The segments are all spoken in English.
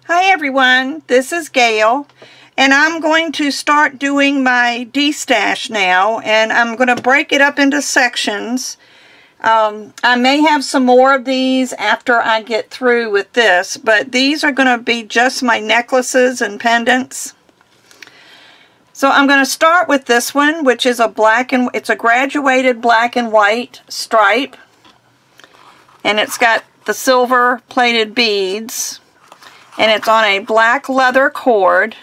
Hi everyone, this is Gayle, and I'm going to start doing my Destash now, and I'm going to break it up into sections. I may have some more of these after I get through with this, but these are going to be just my necklaces and pendants. So I'm going to start with this one, which is it's a graduated black and white stripe, and it's got the silver plated beads. And it's on a black leather cord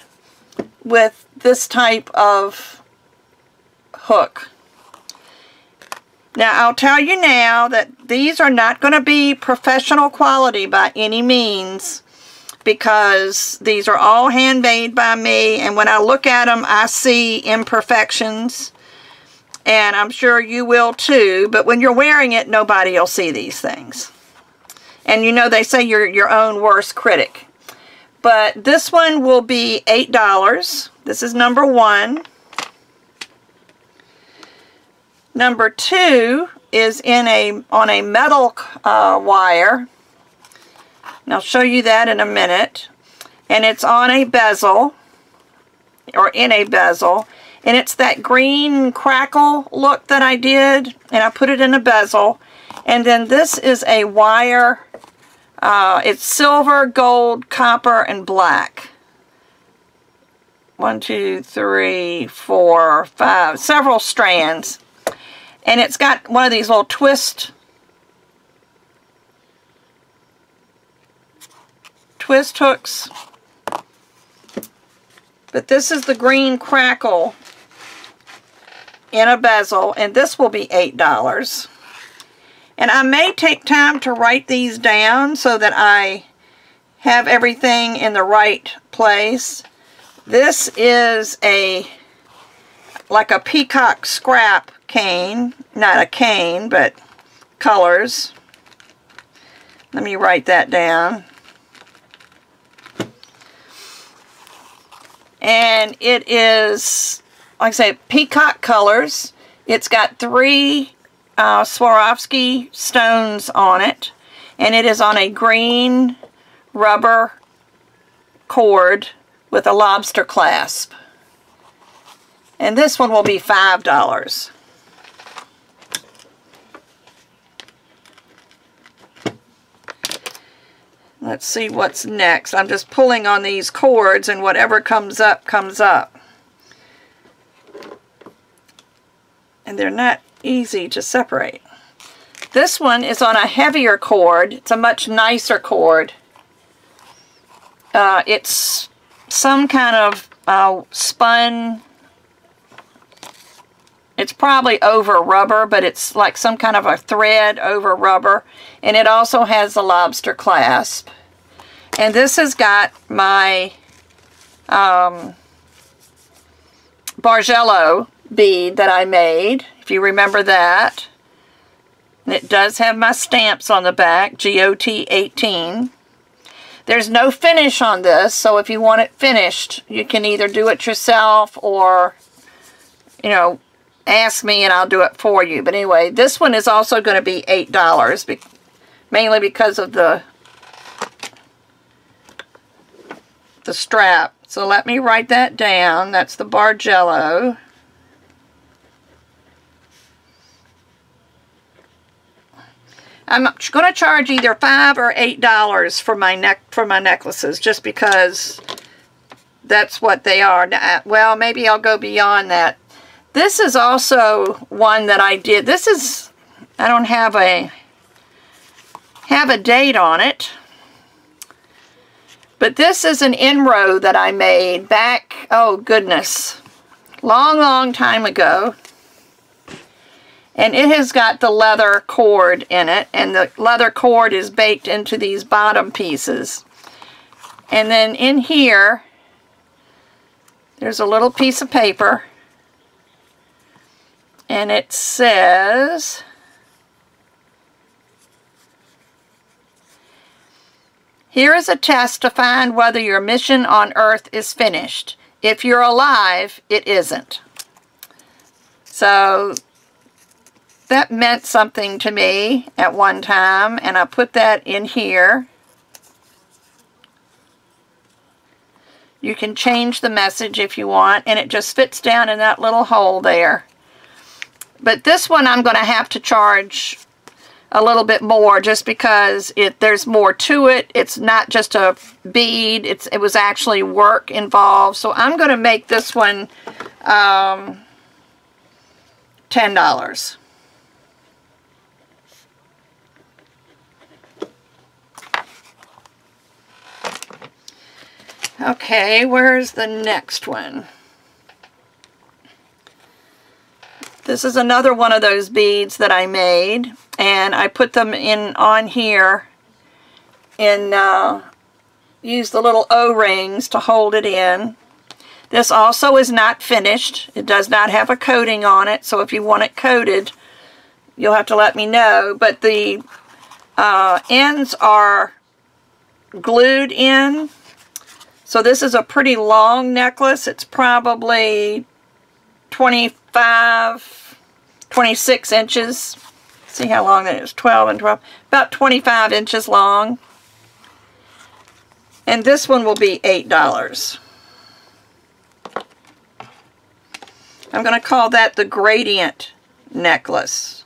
with this type of hook. Now, I'll tell you now that these are not going to be professional quality by any means, because these are all handmade by me, and when I look at them, I see imperfections, and I'm sure you will too, but when you're wearing it, nobody will see these things. And you know, they say you're your own worst critic. But this one will be $8. This is number one. Number two is on a metal wire. And I'll show you that in a minute. And it's on a bezel, or in a bezel. And it's that green crackle look that I did. And I put it in a bezel. And then this is a wire. It's silver, gold, copper, and black. 1, 2, 3, 4, 5, several strands. And it's got one of these little twist hooks. But this is the green crackle in a bezel, and this will be $8. And I may take time to write these down so that I have everything in the right place. This is like a peacock scrap cane. Not a cane, but colors. Let me write that down. And it is, like I say, peacock colors. It's got 3 Swarovski stones on it, and it is on a green rubber cord with a lobster clasp, and this one will be $5. Let's see what's next. I'm just pulling on these cords, and whatever comes up comes up, and they're not easy to separate. This one is on a heavier cord. It's a much nicer cord. It's some kind of spun. It's probably over rubber, but it's like some kind of a thread over rubber. And it also has the lobster clasp. And this has got my Bargello bead that I made, if you remember that. And it does have my stamps on the back, GOT 18. There's no finish on this, so if you want it finished, you can either do it yourself or, you know, ask me and I'll do it for you. But anyway, this one is also going to be $8, mainly because of the strap. So let me write that down. That's the Bargello. I'm going to charge either $5 or $8 for my necklaces, just because that's what they are. Well, maybe I'll go beyond that. This is also one that I did. This is, I don't have a date on it, but this is an inroad that I made back, oh goodness, long time ago. And it has got the leather cord in it, and the leather cord is baked into these bottom pieces. And then in here, there's a little piece of paper, and it says, "Here is a test to find whether your mission on Earth is finished. If you're alive, it isn't." So that meant something to me at one time, and I put that in here. You can change the message if you want, and it just fits down in that little hole there. But this one I'm going to have to charge a little bit more just because there's more to it. It's not just a bead. It was actually work involved. So I'm going to make this one $10. Okay, where's the next one? This is another one of those beads that I made, and I put them in on here and used the little O-rings to hold it in. This also is not finished. It does not have a coating on it, so if you want it coated, you'll have to let me know. But the ends are glued in. So this is a pretty long necklace. It's probably 26 inches. See how long that is, 12 and 12. About 25 inches long. And this one will be $8. I'm going to call that the gradient necklace.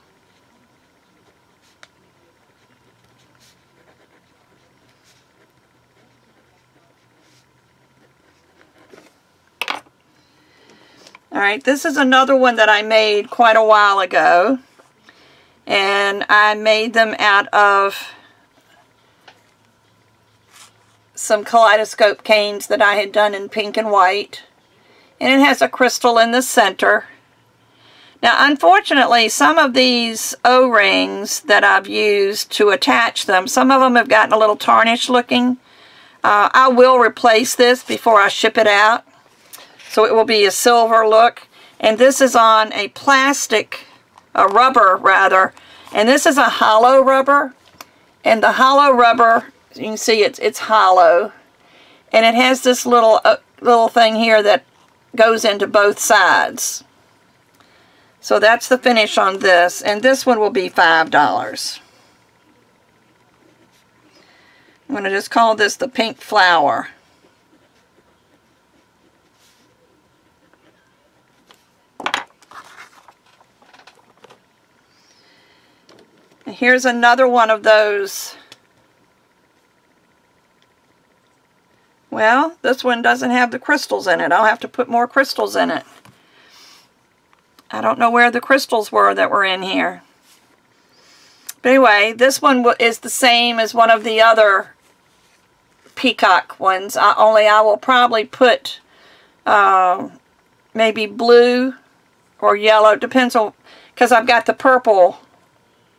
Alright, this is another one that I made quite a while ago. And I made them out of some kaleidoscope canes that I had done in pink and white. And it has a crystal in the center. Now, unfortunately, some of these O-rings that I've used to attach them, some of them have gotten a little tarnished looking. I will replace this before I ship it out. So it will be a silver look. And this is on a rubber rather. And this is a hollow rubber. And the hollow rubber, you can see it's hollow. And it has this little thing here that goes into both sides. So that's the finish on this. And this one will be $5. I'm going to just call this the pink flower. Here's another one of those. Well, this one doesn't have the crystals in it. I'll have to put more crystals in it. I don't know where the crystals were that were in here. But anyway, this one is the same as one of the other peacock ones. Only I will probably put maybe blue or yellow. Depends on, because I've got the purple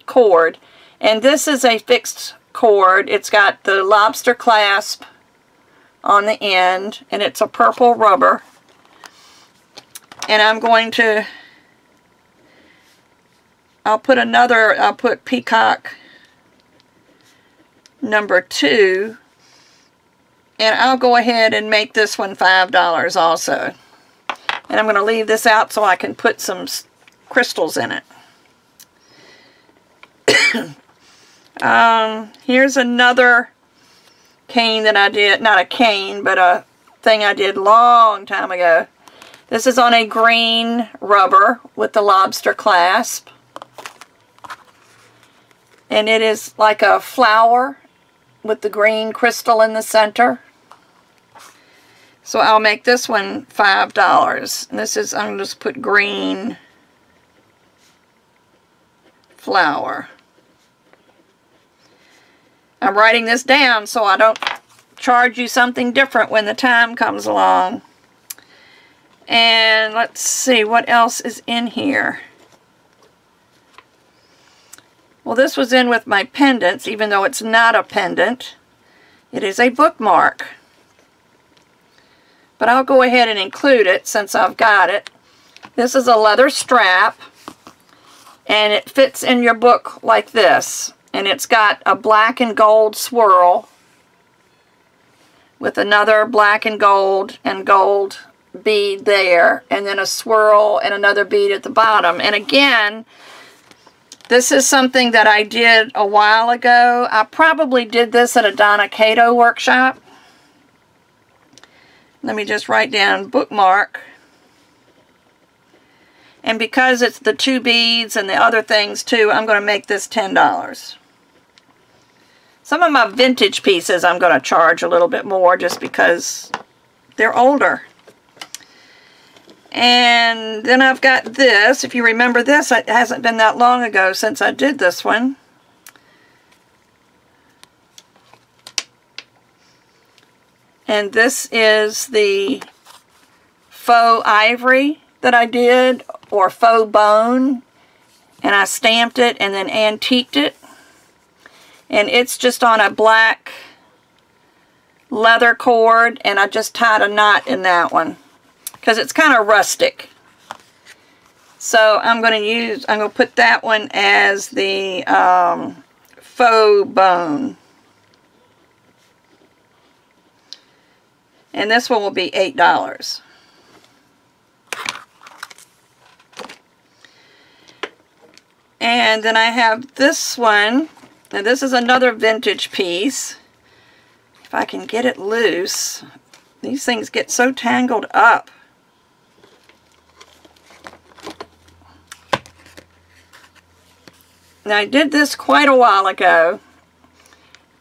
cord, and this is a fixed cord. It's got the lobster clasp on the end, and it's a purple rubber. And I'm going to, I'll put peacock number 2, and I'll go ahead and make this one $5 also. And I'm going to leave this out so I can put some crystals in it. Here's another cane that I did, not a cane, but a thing I did long time ago. This is on a green rubber with the lobster clasp. And it is like a flower with the green crystal in the center. So I'll make this one $5. And this is, I'm going to just put green flower. I'm writing this down so I don't charge you something different when the time comes along. And let's see what else is in here. Well, this was in with my pendants, even though it's not a pendant. It is a bookmark. But I'll go ahead and include it since I've got it. This is a leather strap, and it fits in your book like this. And it's got a black and gold swirl with another black and gold bead there, and then a swirl and another bead at the bottom. And again, this is something that I did a while ago. I probably did this at a Donna Cato workshop. Let me just write down bookmark. And because it's the 2 beads and the other things too, I'm going to make this $10. Some of my vintage pieces I'm going to charge a little bit more just because they're older. And then I've got this. If you remember this, it hasn't been that long ago since I did this one. And this is the faux ivory that I did, or faux bone. And I stamped it and then antiqued it. And it's just on a black leather cord, and I just tied a knot in that one because it's kind of rustic. So I'm going to put that one as the faux bone. And this one will be $8. And then I have this one. Now this is another vintage piece. If I can get it loose. These things get so tangled up. Now I did this quite a while ago.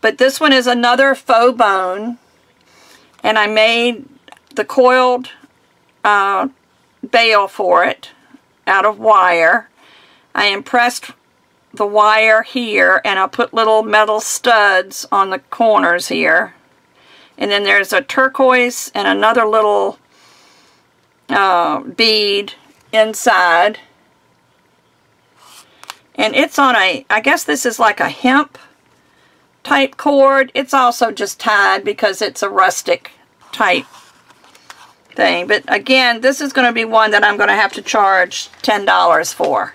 But this one is another faux bone. And I made the coiled bail for it out of wire. I impressed the wire here, and I'll put little metal studs on the corners here. And then there's a turquoise and another little bead inside. And it's on a, I guess this is like a hemp type cord. It's also just tied because it's a rustic type thing. But again, this is going to be one that I'm going to have to charge $10 for.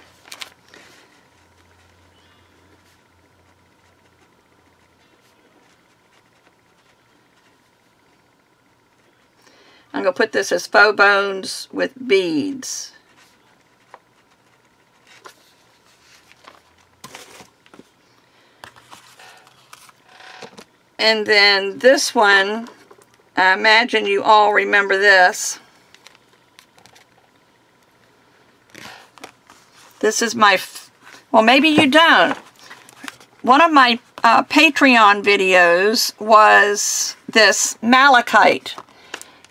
I'm going to put this as faux bones with beads. And then this one, I imagine you all remember this. This is my, well, maybe you don't. One of my Patreon videos was this malachite.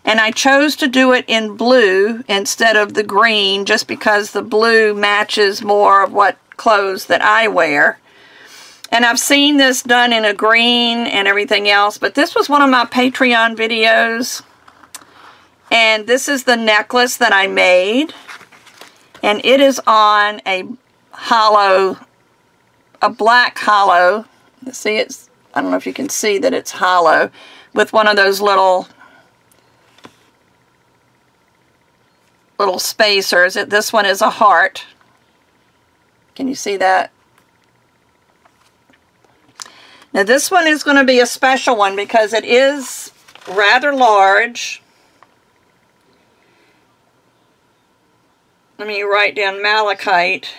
And I chose to do it in blue instead of the green just because the blue matches more of what clothes that I wear. And I've seen this done in a green and everything else, but this was one of my Patreon videos. And this is the necklace that I made. And it is on a hollow, a black hollow. See, it's, I don't know if you can see that it's hollow, with one of those little spacers. This one is a heart. Can you see that? Now this one is going to be a special one because it is rather large. Let me write down malachite.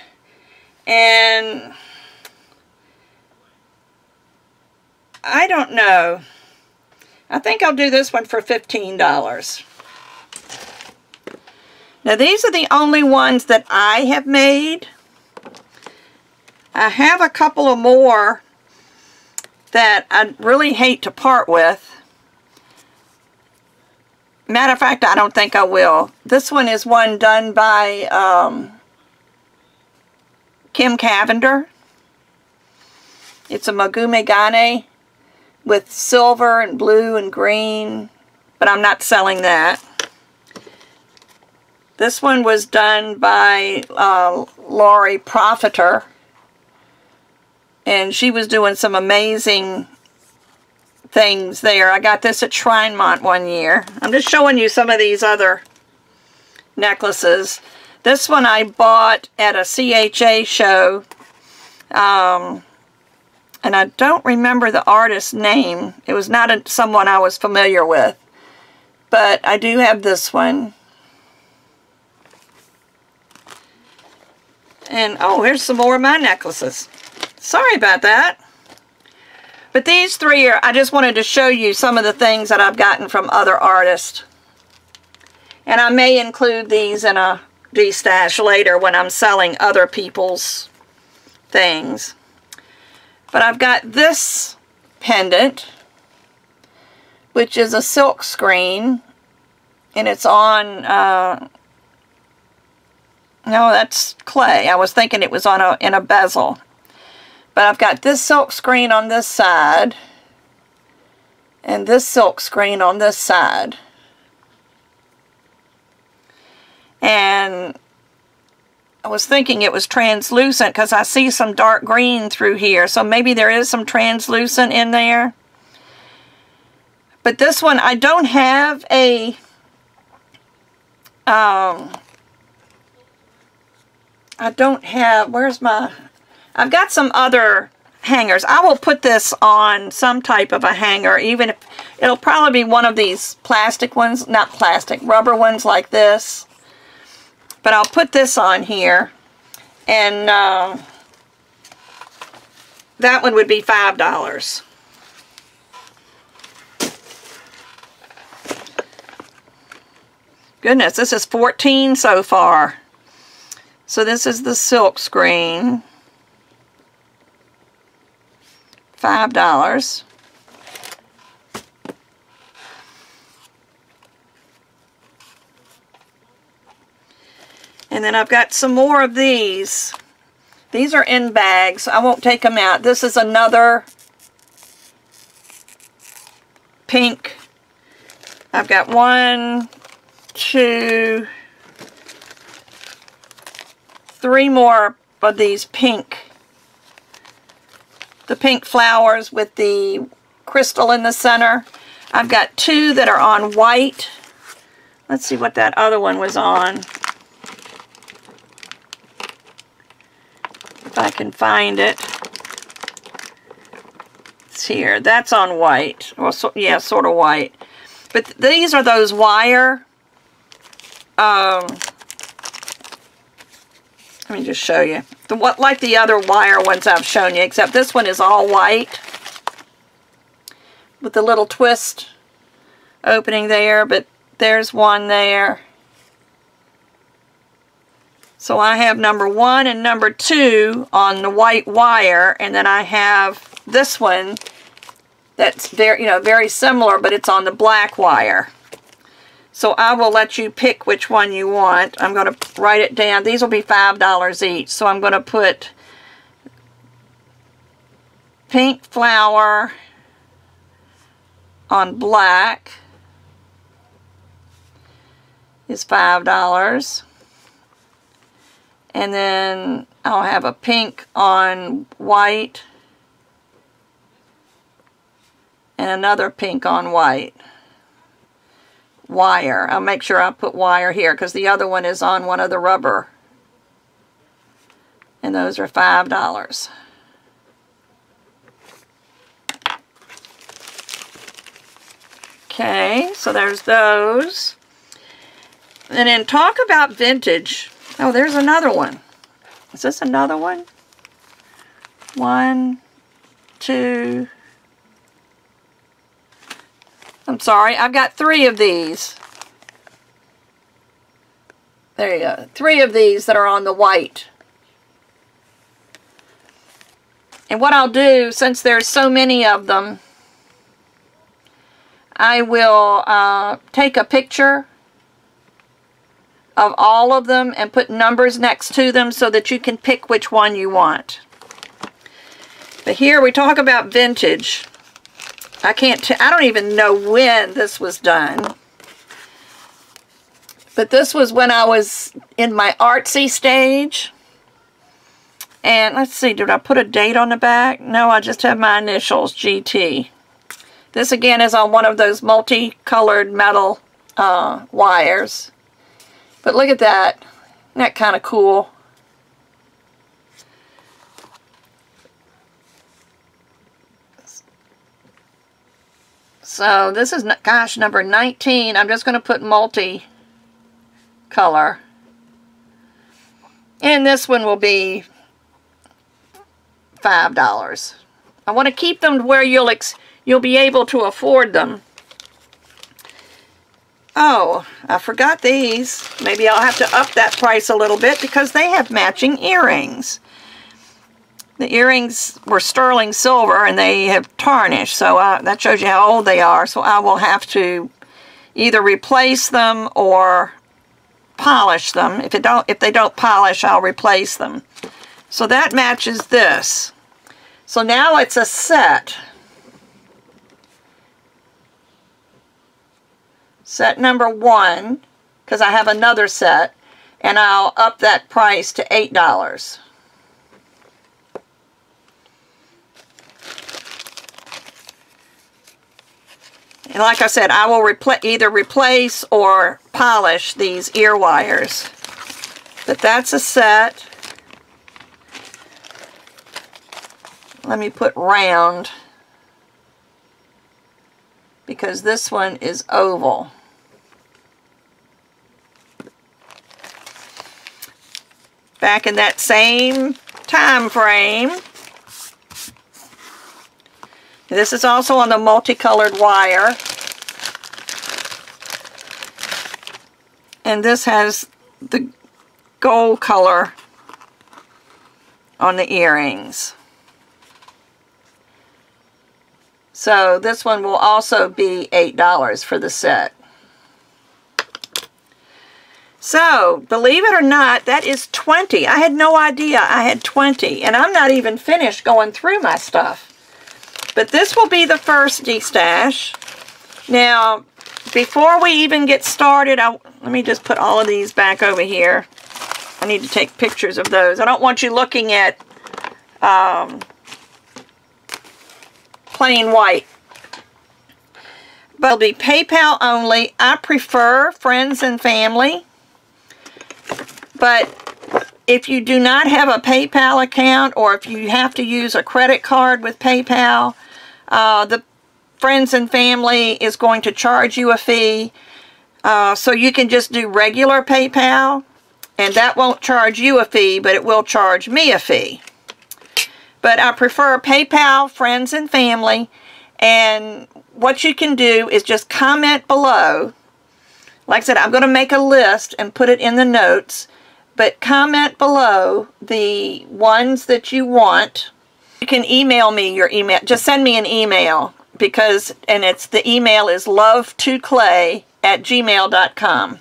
And I don't know. I think I'll do this one for $15. Now these are the only ones that I have made. I have a couple of more that I really hate to part with. Matter of fact, I don't think I will. This one is one done by Kim Cavender. It's a magumegane with silver and blue and green, but I'm not selling that. This one was done by Lori Profiter, and she was doing some amazing things there. I got this at Shrinemont one year. I'm just showing you some of these other necklaces. This one I bought at a CHA show, and I don't remember the artist's name. It was not someone I was familiar with, but I do have this one. And, oh, here's some more of my necklaces. Sorry about that. But these three are, I just wanted to show you some of the things that I've gotten from other artists. And I may include these in a destash later when I'm selling other people's things. But I've got this pendant, which is a silk screen, and it's on, no, that's clay. I was thinking it was on in a bezel. But I've got this silk screen on this side, and this silk screen on this side. And I was thinking it was translucent because I see some dark green through here. So maybe there is some translucent in there. But this one, I don't have a... I don't have... Where's my... I've got some other hangers. I will put this on some type of a hanger, even if... It'll probably be one of these plastic ones. Not plastic, rubber ones like this. But I'll put this on here, and that one would be $5. Goodness, this is 14 so far. So this is the silk screen. $5. And then I've got some more of these. These are in bags. I won't take them out. This is another pink. I've got 1, 2, 3 more of these pink. The pink flowers with the crystal in the center. I've got 2 that are on white. Let's see what that other one was on. If I can find it. It's here. That's on white. Well, yeah, sort of white. But these are those wire. Let me just show you. Like the other wire ones I've shown you, except this one is all white. With the little twist opening there, but there's one there. So I have number 1 and number 2 on the white wire, and then I have this one that's very similar, but it's on the black wire. So I will let you pick which one you want. I'm going to write it down. These will be $5 each. So I'm going to put pink flower on black is $5. And then I'll have a pink on white and another pink on white. Wire. I'll make sure I put wire here because the other one is on one of the rubber. And those are $5. Okay, so there's those. And then talk about vintage. Oh, there's another one. Is this another one? 1, 2. I'm sorry, I've got 3 of these. There you go. 3 of these that are on the white. And what I'll do, since there's so many of them, I will take a picture of all of them and put numbers next to them so that you can pick which one you want. But here we talk about vintage. I don't even know when this was done. But this was when I was in my artsy stage. And let's see, did I put a date on the back? No, I just have my initials, GT. This again is on one of those multicolored metal wires. But look at that. Isn't that kind of cool? So this is, gosh, number 19. I'm just going to put multi-color. And this one will be $5. I want to keep them where you'll be able to afford them. Oh, I forgot these. Maybe I'll have to up that price a little bit because they have matching earrings. The earrings were sterling silver and they have tarnished, so that shows you how old they are. So I will have to either replace them or polish them. If they don't polish, I'll replace them. So that matches this. So now it's a set. Set number 1, because I have another set, and I'll up that price to $8. And like I said, I will either replace or polish these ear wires. But that's a set. Let me put round, because this one is oval. Back in that same time frame. This is also on the multicolored wire. And this has the gold color on the earrings. So this one will also be $8 for the set. So, believe it or not, that is 20. I had no idea I had 20. And I'm not even finished going through my stuff. But this will be the first Destash. Now, before we even get started, let me just put all of these back over here. I need to take pictures of those. I don't want you looking at plain white. But it'll be PayPal only. I prefer friends and family. But if you do not have a PayPal account, or if you have to use a credit card with PayPal, the friends and family is going to charge you a fee. So you can just do regular PayPal, and that won't charge you a fee, but it will charge me a fee. But I prefer PayPal, friends and family, and what you can do is just comment below. Like I said, I'm going to make a list and put it in the notes. But comment below the ones that you want. You can email me your email. Just send me an email, because, and the email is love2clay@gmail.com.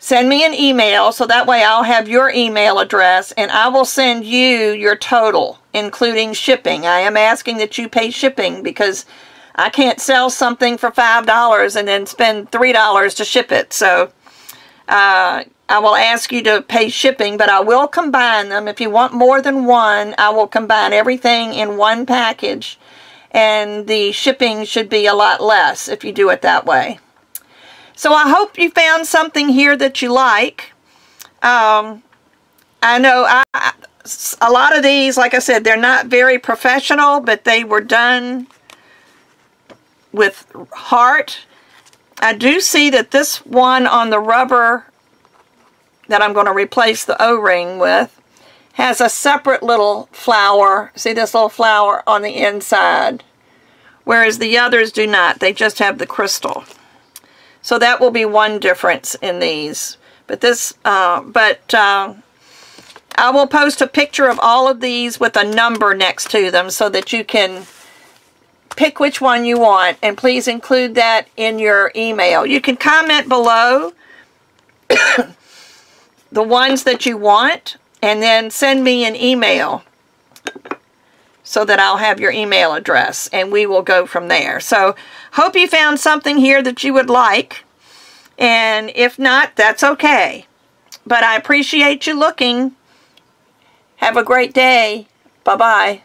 Send me an email so that way I'll have your email address, and I will send you your total, including shipping. I am asking that you pay shipping, because I can't sell something for $5 and then spend $3 to ship it. So I will ask you to pay shipping, but I will combine them. If you want more than one, I will combine everything in one package, and the shipping should be a lot less if you do it that way. So I hope you found something here that you like. I know a lot of these, like I said, they're not very professional, but they were done with heart. I do see that this one on the rubber that I'm going to replace the O-ring with has a separate little flower. See this little flower on the inside, whereas the others do not. They just have the crystal. So that will be one difference in these. But this, I will post a picture of all of these with a number next to them so that you can pick which one you want, and please include that in your email. You can comment below the ones that you want, and then send me an email so that I'll have your email address, and we will go from there. So, hope you found something here that you would like, and if not, that's okay. But I appreciate you looking. Have a great day. Bye-bye.